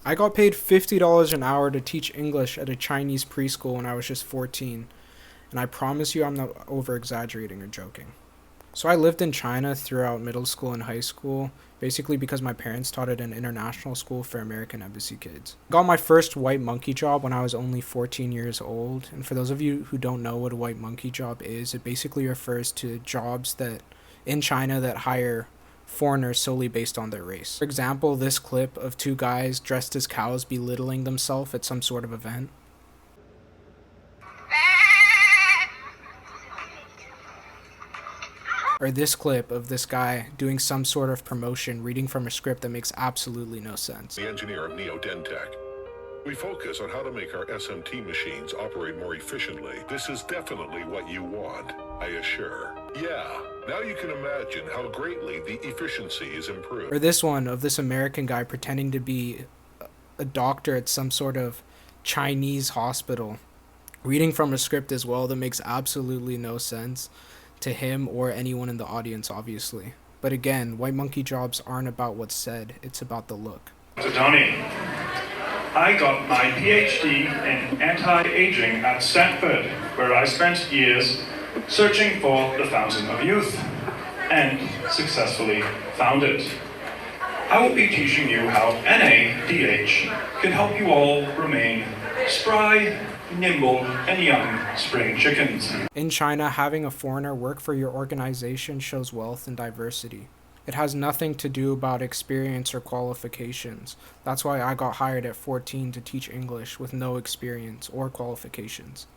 I got paid $50 an hour to teach English at a Chinese preschool when I was just 14, and I promise you I'm not over exaggerating or joking. So I lived in China throughout middle school and high school, basically because my parents taught at an international school for American embassy kids. I got my first white monkey job when I was only 14 years old, and for those of you who don't know what a white monkey job is, it basically refers to jobs that in China that hire foreigners solely based on their race. For example, this clip of two guys dressed as cows belittling themselves at some sort of event. Or this clip of this guy doing some sort of promotion reading from a script that makes absolutely no sense. The engineer of Neo-Dentech. We focus on how to make our SMT machines operate more efficiently. This is definitely what you want, I assure. Yeah, now you can imagine how greatly the efficiency is improved. Or this one of this American guy pretending to be a doctor at some sort of Chinese hospital, reading from a script as well that makes absolutely no sense to him or anyone in the audience, obviously. But again, white monkey jobs aren't about what's said, it's about the look. So Tony, I got my PhD in anti-aging at Stanford, where I spent years searching for the fountain of youth, and successfully found it. I will be teaching you how NADH can help you all remain spry, nimble, and young spring chickens. In China, having a foreigner work for your organization shows wealth and diversity. It has nothing to do about experience or qualifications. That's why I got hired at 14 to teach English with no experience or qualifications.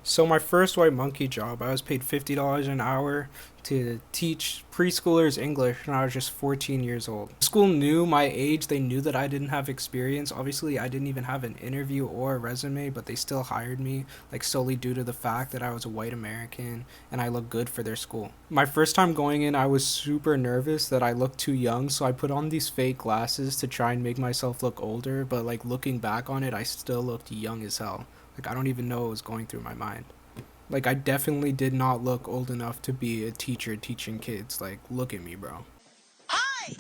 So my first white monkey job, I was paid $50 an hour to teach preschoolers English when I was just 14 years old. The school knew my age, they knew that I didn't have experience. Obviously, I didn't even have an interview or a resume, but they still hired me, like solely due to the fact that I was a white American and I looked good for their school. My first time going in, I was super nervous that I looked too young, so I put on these fake glasses to try and make myself look older, but like looking back on it, I still looked young as hell. Like, I don't even know what was going through my mind. Like, I definitely did not look old enough to be a teacher teaching kids. Like, look at me, bro. Hi!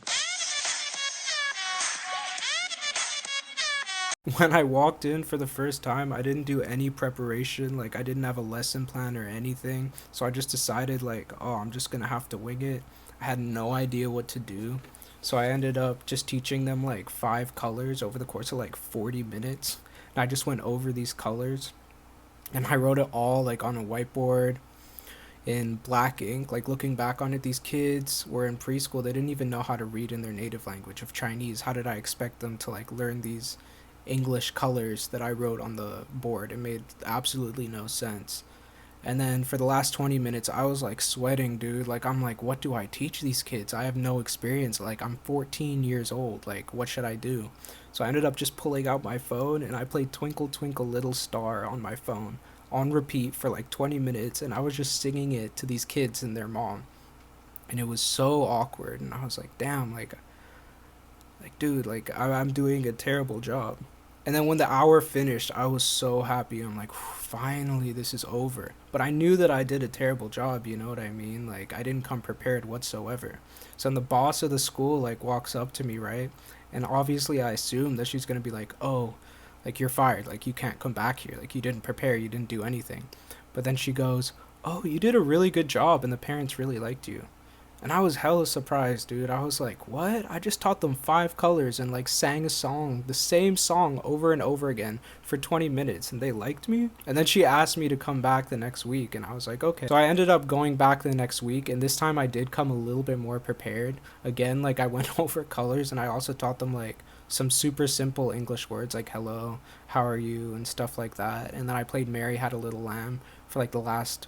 When I walked in for the first time, I didn't do any preparation. Like, I didn't have a lesson plan or anything. So I just decided, like, oh, I'm just gonna have to wing it. I had no idea what to do. So I ended up just teaching them, like, 5 colors over the course of, like, 40 minutes. And I just went over these colors. And I wrote it all like on a whiteboard in black ink. Like, looking back on it, these kids were in preschool. They didn't even know how to read in their native language of Chinese. How did I expect them to like learn these English colors that I wrote on the board? It made absolutely no sense. And then for the last 20 minutes, I was like sweating, dude. Like, I'm like, what do I teach these kids? I have no experience. Like, I'm 14 years old. Like, what should I do? So I ended up just pulling out my phone and I played Twinkle Twinkle Little Star on my phone on repeat for like 20 minutes. And I was just singing it to these kids and their mom. And it was so awkward. And I was like, damn, dude, like, I'm doing a terrible job. And then when the hour finished, I was so happy. I'm like, finally, this is over. But I knew that I did a terrible job, you know what I mean? Like, I didn't come prepared whatsoever. So then the boss of the school, like, walks up to me, right? And obviously I assumed that she's going to be like, oh, like, you're fired. Like, you can't come back here. Like, you didn't prepare. You didn't do anything. But then she goes, oh, you did a really good job and the parents really liked you. And I was hella surprised, dude. I was like, what? I just taught them 5 colors and like sang a song, the same song over and over again for 20 minutes and they liked me? And then she asked me to come back the next week and I was like, okay. So I ended up going back the next week and this time I did come a little bit more prepared. Again, like, I went over colors and I also taught them like some super simple English words like hello, how are you, and stuff like that. And then I played Mary Had a Little Lamb for like the last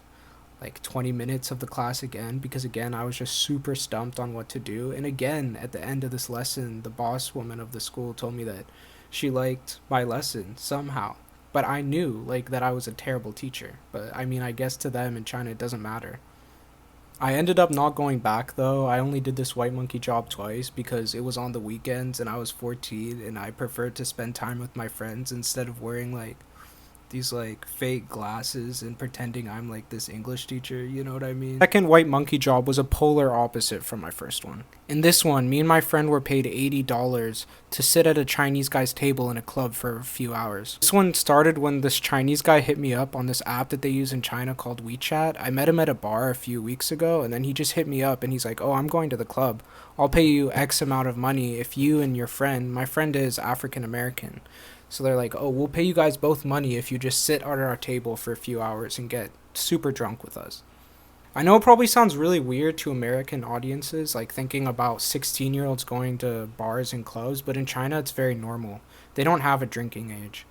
like 20 minutes of the class again, because again I was just super stumped on what to do. And again, at the end of this lesson, the boss woman of the school told me that she liked my lesson somehow, but I knew like that I was a terrible teacher. But I mean, I guess to them in China it doesn't matter. I ended up not going back though. I only did this white monkey job twice because it was on the weekends and I was 14 and I preferred to spend time with my friends instead of wearing like these like fake glasses and pretending I'm like this English teacher, you know what I mean? Second white monkey job was a polar opposite from my first one. In this one, me and my friend were paid $80 to sit at a Chinese guy's table in a club for a few hours. This one started when this Chinese guy hit me up on this app that they use in China called WeChat. I met him at a bar a few weeks ago, and then he just hit me up and he's like, oh, I'm going to the club. I'll pay you X amount of money if you and your friend, my friend is African American, so they're like, oh, we'll pay you guys both money if you just sit at our table for a few hours and get super drunk with us. I know it probably sounds really weird to American audiences, like thinking about 16-year-olds going to bars and clubs, but in China it's very normal. They don't have a drinking age.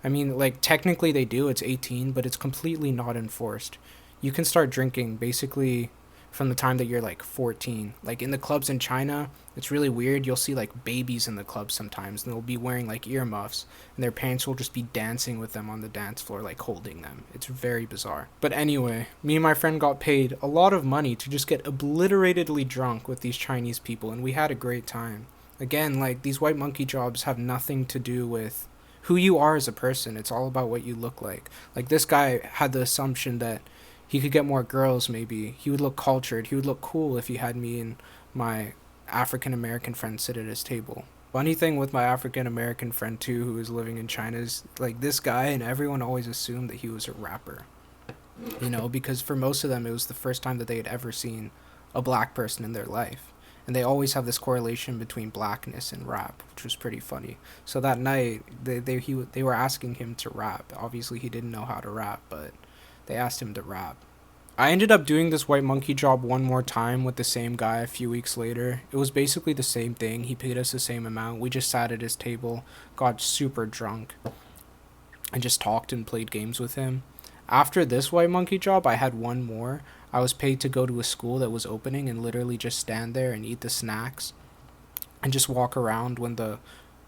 I mean, like, technically they do, it's 18, but it's completely not enforced. You can start drinking basically from the time that you're like 14. Like in the clubs in China, it's really weird. You'll see like babies in the clubs sometimes, and they'll be wearing like earmuffs, and their parents will just be dancing with them on the dance floor, like holding them. It's very bizarre. But anyway, me and my friend got paid a lot of money to just get obliteratedly drunk with these Chinese people, and we had a great time. Again, like, these white monkey jobs have nothing to do with who you are as a person. It's all about what you look like. Like, this guy had the assumption that he could get more girls, maybe. He would look cultured. He would look cool if he had me and my African American friend sit at his table. Funny thing with my African American friend, too, who was living in China, is like this guy, and everyone always assumed that he was a rapper. You know, because for most of them, it was the first time that they had ever seen a black person in their life. And they always have this correlation between blackness and rap, which was pretty funny. So that night, they were asking him to rap. Obviously, he didn't know how to rap, but they asked him to rap. I ended up doing this white monkey job one more time with the same guy a few weeks later. It was basically the same thing. He paid us the same amount. We just sat at his table, got super drunk, and just talked and played games with him. After this white monkey job, I had one more. I was paid to go to a school that was opening and literally just stand there and eat the snacks and just walk around when the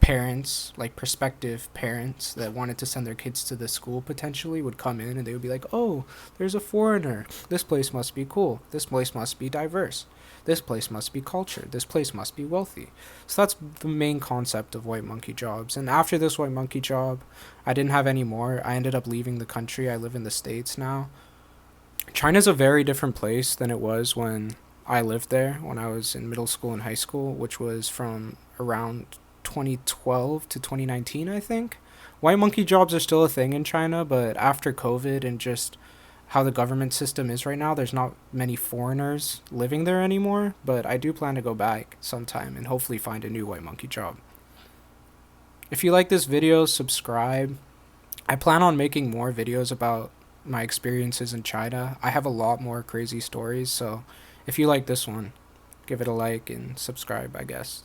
parents, like prospective parents that wanted to send their kids to the school potentially, would come in, and they would be like, oh, there's a foreigner. This place must be cool. This place must be diverse. This place must be cultured. This place must be wealthy. So that's the main concept of white monkey jobs. And after this white monkey job, I didn't have any more. I ended up leaving the country. I live in the States now. China's a very different place than it was when I lived there, when I was in middle school and high school, which was from around 2012 to 2019, I think. White monkey jobs are still a thing in China, but after COVID and just how the government system is right now, there's not many foreigners living there anymore. But I do plan to go back sometime and hopefully find a new white monkey job. If you like this video, subscribe. I plan on making more videos about my experiences in China. I have a lot more crazy stories, so if you like this one, give it a like and subscribe, I guess.